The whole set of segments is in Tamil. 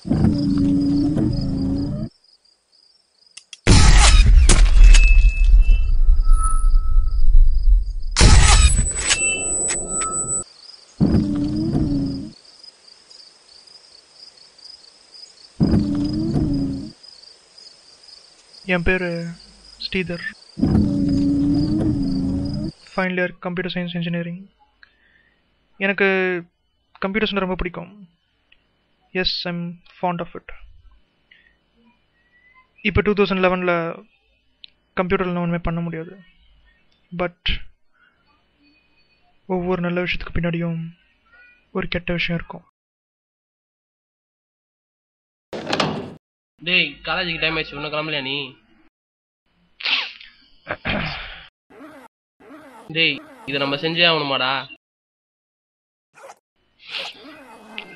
என் பேர் Sridhar. Final year computer science engineering. எனக்கு கம்ப்யூட்டர்ஸ்னால் ரொம்ப பிடிக்கும். Yes, I'm fond of it. இப்போ 2011 கம்ப்யூட்டரில் ஒன்றுமே பண்ண முடியாது. பட் ஒவ்வொரு நல்ல விஷயத்துக்கு பின்னாடியும் ஒரு கெட்ட விஷயம் இருக்கும். டேய், காலேஜுக்கு டைம் ஆயிடுச்சு, இன்னும் கிளம்பலையா நீ? டேய், இதை நம்ம செஞ்சே ஆகணுமாடா?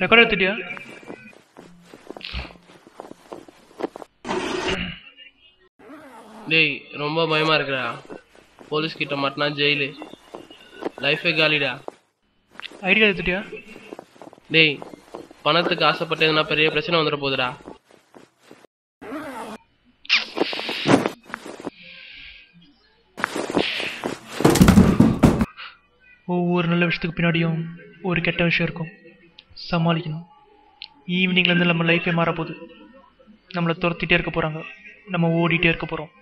ரெக்கார்ட் எடுத்துட்டியா? டேய், ரொம்ப பயமா இருக்குடா. போலீஸ் கிட்ட மாட்டினா ஜெயிலு, லைஃபே காலிடா. ஐடியா எடுத்துட்டியா? டேய், பணத்துக்கு ஆசைப்பட்டதுன்னா பெரிய பிரச்சனை வந்துட போகுதுடா. ஒவ்வொரு நல்ல விஷயத்துக்கு பின்னாடியும் ஒரு கெட்ட விஷயம் இருக்கும். சமாளிக்கணும். ஈவினிங்லேருந்து நம்ம லைஃபே மாறப்போகுது. நம்மளை துரத்திட்டே இருக்க போகிறாங்க, நம்ம ஓடிட்டே இருக்க போகிறோம்.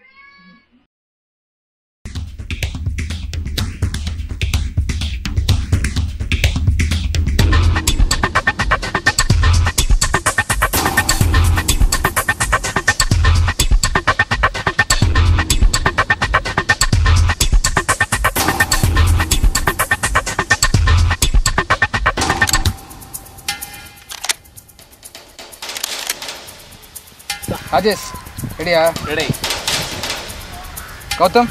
ராஜேஷ், ரெடியா? Ready. Gautham,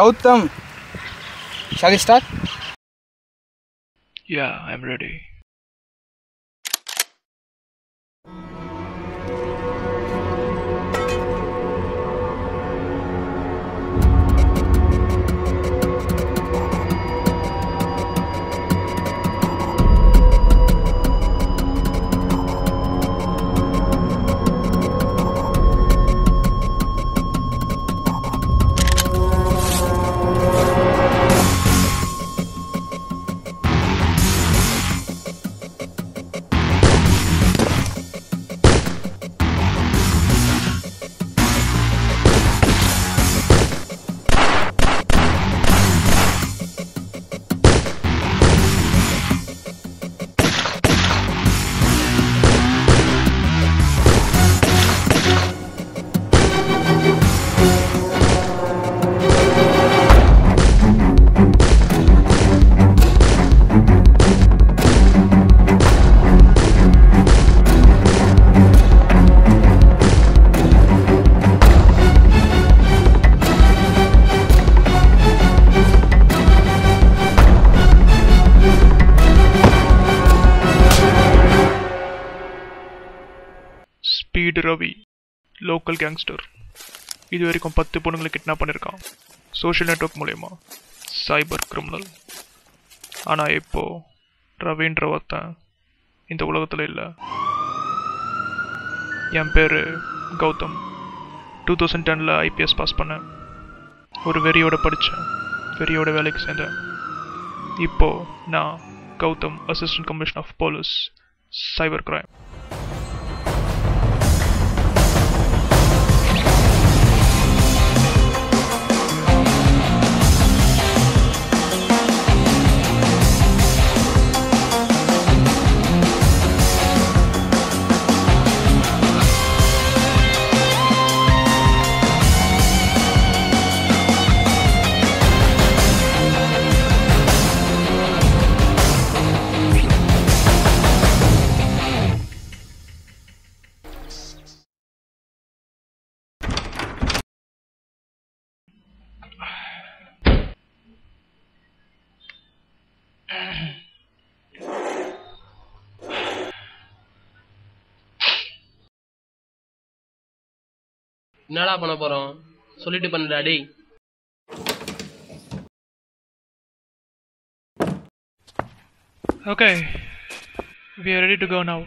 Gautham, shall we start? Yeah, I'm ready. Speed Ravi, local gangster. இது வரைக்கும் 10 பொண்ணுங்களை கிட்னாப் பண்ணியிருக்கான் சோஷியல் நெட்வொர்க் மூலயமா. Cyber criminal. ஆனால் இப்போது ரவின்ற ஒருத்தன் இந்த உலகத்தில் இல்லை. என் பேர் கௌதம். 2010 ஐபிஎஸ் பாஸ் பண்ணேன். ஒரு வெறியோட படித்தேன், வெறியோட வேலைக்கு சேர்ந்தேன். இப்போது நான் Gautham, assistant commissioner of police, cyber crime. என்னடா பண்ண போறோம்? சொல்லிட்டு பண்ணுடா. டேய், Okay, we are ready to go now.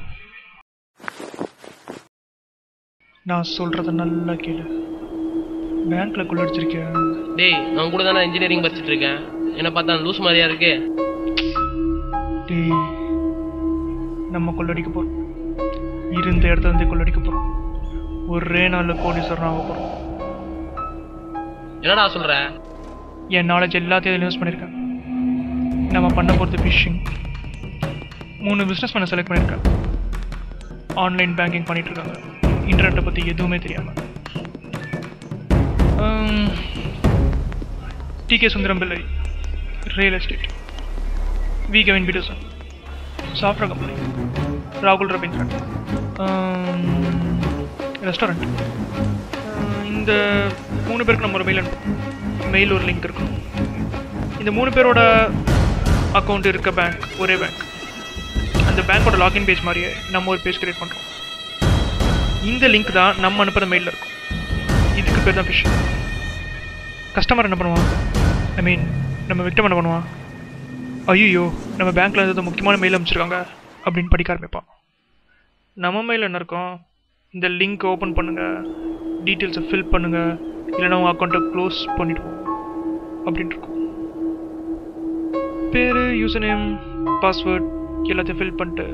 நான் சொல்கிறத நல்லா கேளு. பேங்க்கில் கொள்ளடிச்சிருக்கேன். டேய் நான் கூட தானே இன்ஜினியரிங் படிச்சுட்டு இருக்கேன். என்ன பார்த்தா லூஸ் மாதிரியா இருக்கு. டேய் நம்ம கொள்ளடிக்க போகிறோம். இருந்த இடத்துல இருந்து கொள்ளடிக்க போகிறோம். ஒரே நாளில் கோடீஸ்வரன் ஆக போகிறோம். என்னடா சொல்கிற? என் நாலேஜ் எல்லாத்தையும் அதில் யூஸ் பண்ணியிருக்கேன். நம்ம பண்ண போகிறது ஃபிஷிங். 3 பிஸ்னஸ் பண்ண செலக்ட் பண்ணியிருக்கேன். ஆன்லைன் பேங்கிங் பண்ணிகிட்ருக்காங்க. இன்டர்நெட்டை பற்றி எதுவுமே தெரியாமல். TK Sundaram Pillai real estate. V Kevin Peterson software company. ராகுல் ரவீந்திரன் ரெஸ்டாரண்ட். இந்த 3 பேருக்கு நம்ம ஒரு மெயில் அனுப்பணும். மெயில் ஒரு லிங்க் இருக்கணும். இந்த 3 பேரோட அக்கௌண்ட் இருக்க பேங்க் ஒரே பேங்க். அந்த பேங்க்கோட லாகின் பேஜ் மாதிரியே நம்ம ஒரு பேஜ் கிரியேட் பண்ணுறோம். இந்த லிங்க் தான் நம்ம அனுப்புகிற மெயிலில் இருக்கும். இதுக்கு பேர் தான் ஃபிஷிங். கஸ்டமர் என்ன பண்ணுவான், நம்ம விக்டம் என்ன பண்ணுவான், ஐயோ நம்ம பேங்க்கில் ஏதாவது முக்கியமான மெயில் அனுப்பிச்சிருக்காங்க அப்படின்னு படிக்க ஆரம்பிப்பான். நம்ம மெயில் என்ன இருக்கும், இந்த லிங்க் ஓப்பன் பண்ணுங்கள், டீட்டெயில்ஸை ஃபில் பண்ணுங்கள், இல்லைன்னா உங்கள் அக்கௌண்ட்டை க்ளோஸ் பண்ணிவிடுவோம் அப்படின்ட்டு இருக்கும். பேர், யூசர் நேம், பாஸ்வேர்ட் எல்லாத்தையும் ஃபில் பண்ணிட்டு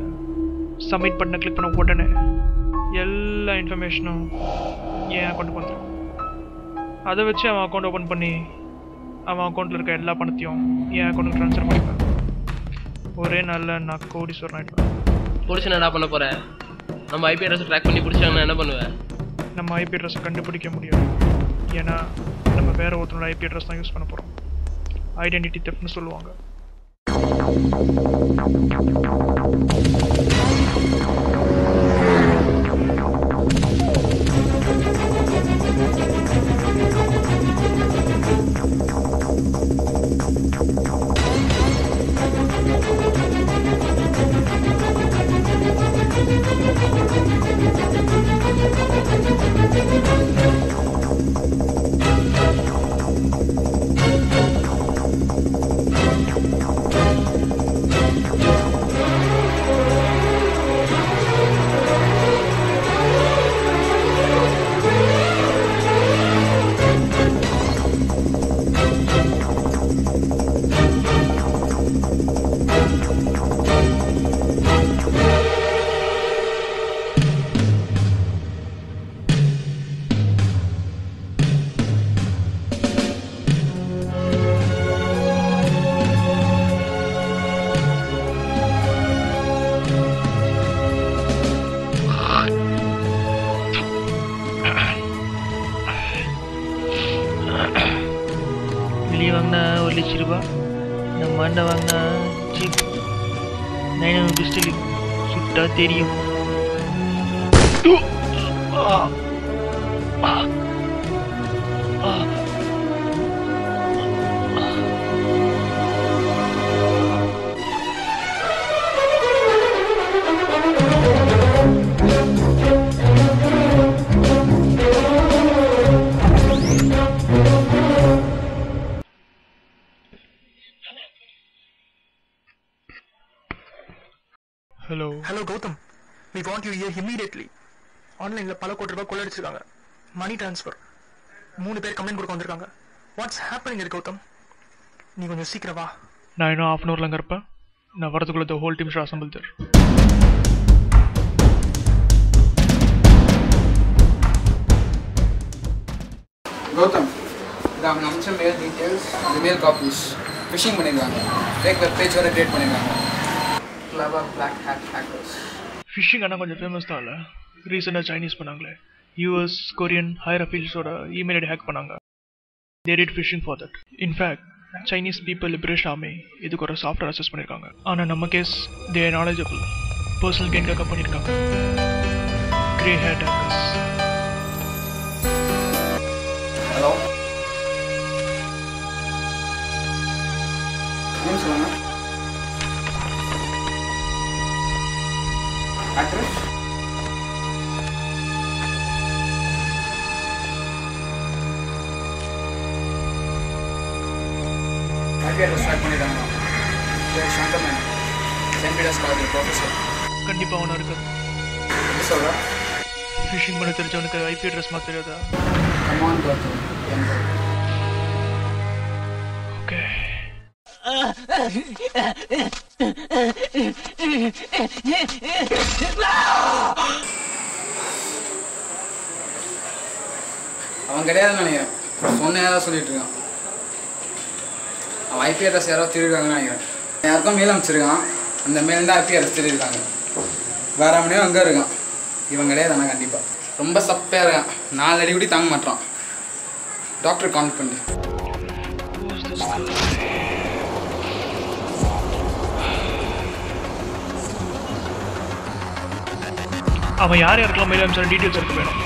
சப்மிட் பண்ண கிளிக் பண்ண உடனே எல்லா இன்ஃபர்மேஷனும் என் அக்கௌண்ட்டுக்கு வந்துடும். அதை வச்சு அவன் அக்கௌண்ட் ஓப்பன் பண்ணி அவன் அக்கௌண்ட்டில் இருக்க எல்லா பணத்தையும் என் அக்கௌண்ட்டுக்கு ட்ரான்ஸ்ஃபர் பண்ணிப்பேன். ஒரே நாளில் நான் கோடீஸ்வரன் ஆகிடுவேன். போலீஸ் என்ன பண்ண போகிறேன்? நம்ம ஐபி அட்ரஸ் ட்ராக் பண்ணி பிடிச்சாங்கன்னா என்ன பண்ணுவேன்? நம்ம ஐபி அட்ரஸை கண்டுபிடிக்க முடியாது. ஏன்னா நம்ம வேறு ஒருத்தரோட ஐபி அட்ரஸ் தான் யூஸ் பண்ண போகிறோம். ஐடென்டிட்டி தெஃப்ட்னு சொல்லுவாங்க. வெளியே வாங்கினா 1 லட்சம் ரூபா, நம்ம அண்ணன் வாங்கினா சீப் 900 பிஸ்டலி சுட்டா தெரியும். Hello Gautam, we want you here immediately. ஆன்லைன்ல பல கோடி ரூபாய் கொள்ளடிச்சிருக்காங்க. மணி டிரான்ஸ்ஃபர். 3 பேர் கம்ப்ளைண்ட் கொடுக்க வந்திருக்காங்க. வாட்ஸ் ஹேப்பனிங் இருக்கு கௌதம்? நீ கொஞ்சம் சீக்கிரம் வா. நான் இன்னும் 1/2 hourல அங்கே இருப்பேன். நான் வரதுக்குள்ள the whole team should assemble there. Gautham, இது அவங்க அமிச்ச மெயில் டீட்டெயில்ஸ், இந்த மெயில் காப்பீஸ் ஃபிஷிங் பண்ணியிருக்காங்க. ஃபேக் வெப் பேஜ் வரை கிரியேட் பண்ணியிருக்காங்க. Clever black hat hackers. Phishing ஆனால் கொஞ்சம் ஃபேமஸ் தான் இல்லை. ரீசெண்டாக சைனீஸ் பண்ணாங்களே, யூஎஸ் கொரியன் ஹையர் அஃபீல்ஸோட இமெயில் ஐடி ஹேக் பண்ணாங்க. They did phishing for that. In fact, Chinese people liberation army இதுக்கு ஒரு சாஃப்ட்வேர் அசஸ் பண்ணியிருக்காங்க. ஆனால் நம்ம case they are knowledgeable. Personal கெயின்காக பண்ணியிருக்காங்க. Grey hat hackers. ஹலோ, நேம் சொல்லுங்க. அட்ரஸ் ஐபி அட்ரஸ் ட்ராக் பண்ணிடுறாங்க. Shankar man saint Peter's college professor. கண்டிப்பாக அவனா இருக்காது. எப்படி சொல்கிறா? ஃபிஷிங் பண்ண தெரிஞ்சவனுக்கு ஐபி அட்ரஸ் மாதிரி தெரியாதா? கமான் கௌதம். ஓகே. அவன் கிடையாதுன்னு நினைக்கிறேன். சொன்ன யாராவது சொல்லிட்டு இருக்கான். அவன் ஐபி அட்ரஸ் யாராவது திருடுறாங்கன்னு நினைக்கிறேன். யாருக்கும் மெயில் அனுப்பிச்சிருக்கான். அந்த மெயில் தான் ஐபி அட்ரஸ் திருடிருக்காங்க. வேற அவனையும் அங்கே இருக்கான். இவன் கிடையாது ஆனால் கண்டிப்பாக. ரொம்ப சப்பையாக இருக்கான். 4 அடி கூட தாங்க மாட்டான். டாக்டர் கால் பண்ணு. அவன் யார் யாருக்கெல்லாம் மெயில் அனுப்பிச்சா டீட்டெயில்ஸ் எடுத்து வேணும்.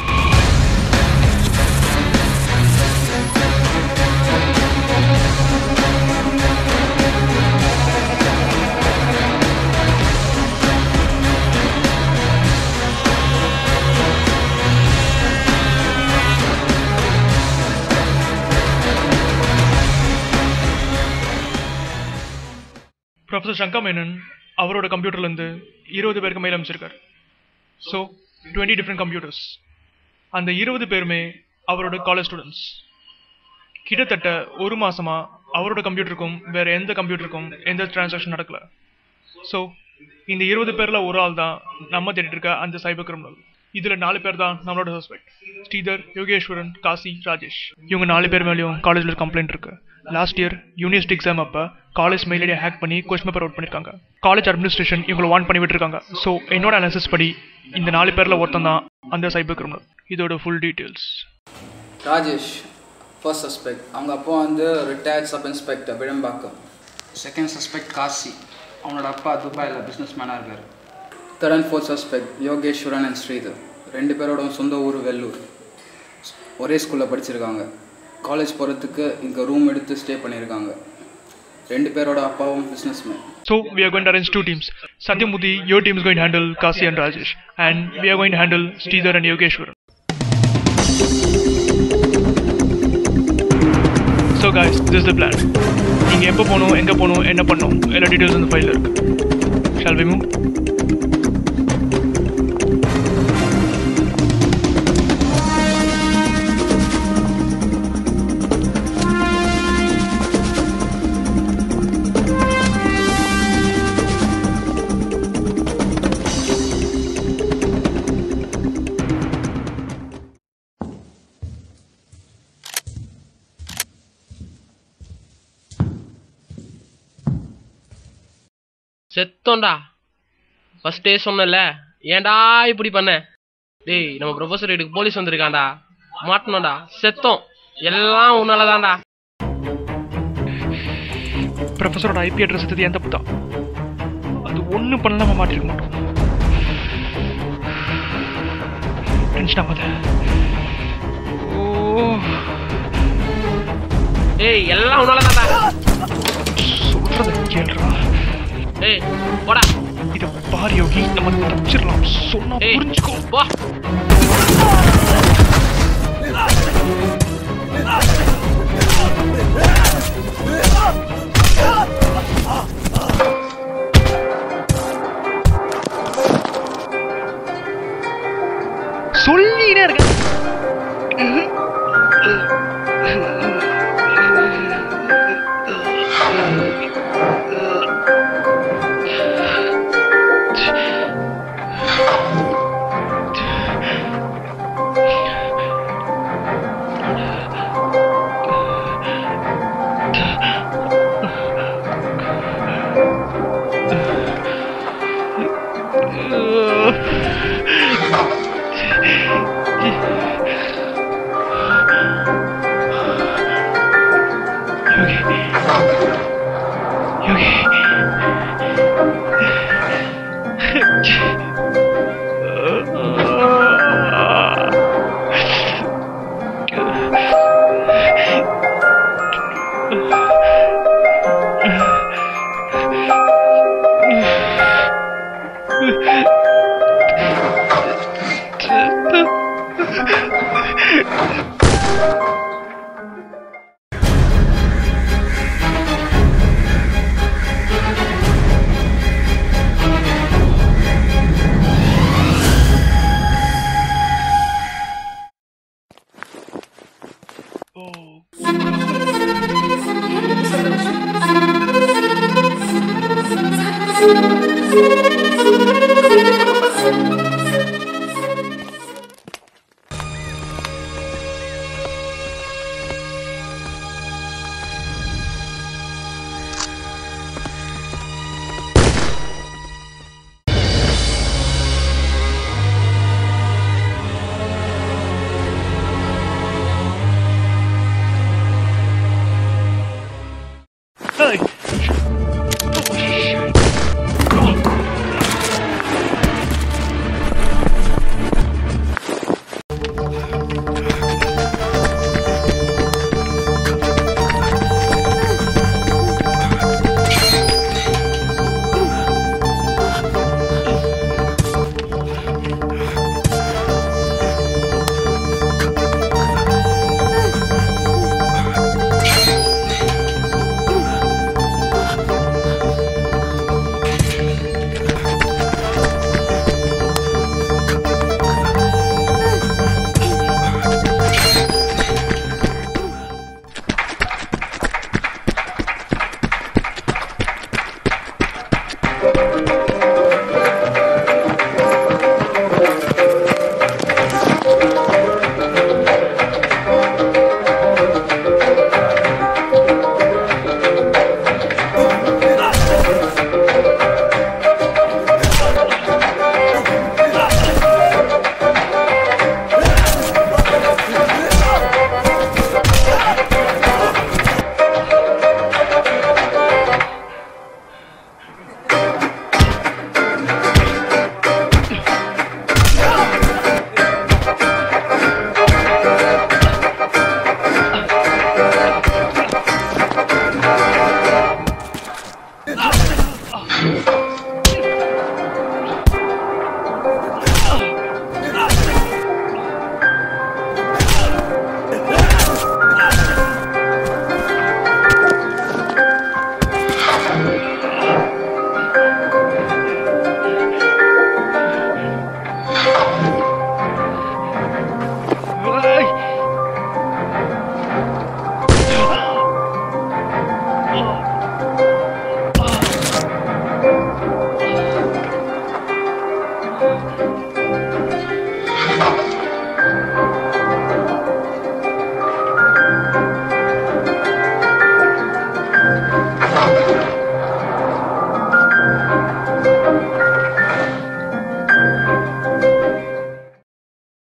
ப்ரொஃபஸர் சங்கர் மேனன் அவரோட கம்ப்யூட்டர்லேருந்து 20 பேருக்கு மெயில் அனுப்பிச்சிருக்காரு. So 20 different computers. அந்த 20 பேருமே அவரோட காலேஜ் ஸ்டூடெண்ட்ஸ். கிட்டத்தட்ட 1 மாசமா அவரோட கம்ப்யூட்டருக்கும் வேற எந்த கம்ப்யூட்டருக்கும் எந்த டிரான்சாக்ஷன் நடக்கல. ஸோ இந்த 20 பேரில் ஒரு ஆள் தான் நம்ம தேடிட்டு இருக்க அந்த சைபர் கிரிமினல். இதில் 4 பேர் தான் நம்மளோட சஸ்பெக்ட். ஸ்ரீதர், யோகேஸ்வரன், காசி, ராஜேஷ். இவங்க 4 பேர் மேலேயும் காலேஜில் கம்ப்ளைண்ட் இருக்கு. லாஸ்ட் இயர் யூனிவர்சிட்டி எக்ஸாம் அப்போ காலேஜ் மெயில் ஐடியை ஹேக் பண்ணி கொஸ்டின் பேப்பர் அவுட் பண்ணியிருக்காங்க. காலேஜ் அட்மினிஸ்ட்ரேஷன் இவங்களை வார்ன் பண்ணி விட்டுருக்காங்க. ஸோ என்னோட அனாலிசிஸ் படி இந்த 4 பேரில் ஒருத்தன் தான் அந்த சைபர் கிரிமினல். இதோட full details. Rajesh first suspect. அவங்க அப்பா வந்து retired sub inspector Vidambakkam. Second suspect Kasi. அவனோட அப்பா துபாயில் பிஸ்னஸ் மேனாக இருக்கார். Third and fourth suspect Yogeswaran and Sridhar. 2 பேரோட சொந்த ஊர் வெள்ளூர். ஒரே ஸ்கூலில் படிச்சிருக்காங்க. காலேஜ் போகிறதுக்கு இங்கே ரூம் எடுத்து ஸ்டே பண்ணியிருக்காங்க. 2 பேரோட அப்பாவும் business man. So we are going to arrange 2 teams. Satyamurthy, your team is going to handle Kasi and Rajesh, and we are going to handle Sridhar and Yogeshwaran. So guys, this is the plan. நீங்க எப்போ போகணும், எங்கே போகணும், என்ன பண்ணணும், எல்லா டீட்டெயில்ஸ் இந்த ஃபைலில் இருக்கு. Shall we move? செத்தோண்டா. ஃபர்ஸ்டே சொன்னல, ஏன்டா இப்படி பண்ண? டேய், நம்ம ப்ரொஃபஸர் வீட்டுக்கு போலீஸ் வந்திருக்காண்டா. மாட்டணும்டா. செத்தோம். எல்லாம் உன்னாலதான்டா. ப்ரொஃபஸரோட ஐபி அட்ரஸ் எடுத்தது எந்த புத்தா? அது ஒன்று பண்ணலாம மாட்டிருக்க மாட்டோம். டென்ஷன் ஆகாத. டேய், எல்லாம் உன்னாலதான்டா. சொல்றத கேளுடா. டேய், போடா. இத பாரு யோகி, நம்ம தப்பிச்சிடலாம். சொன்னா புரிஞ்சுக்கோ. போ. சொல்லினே இருக்க. Hey!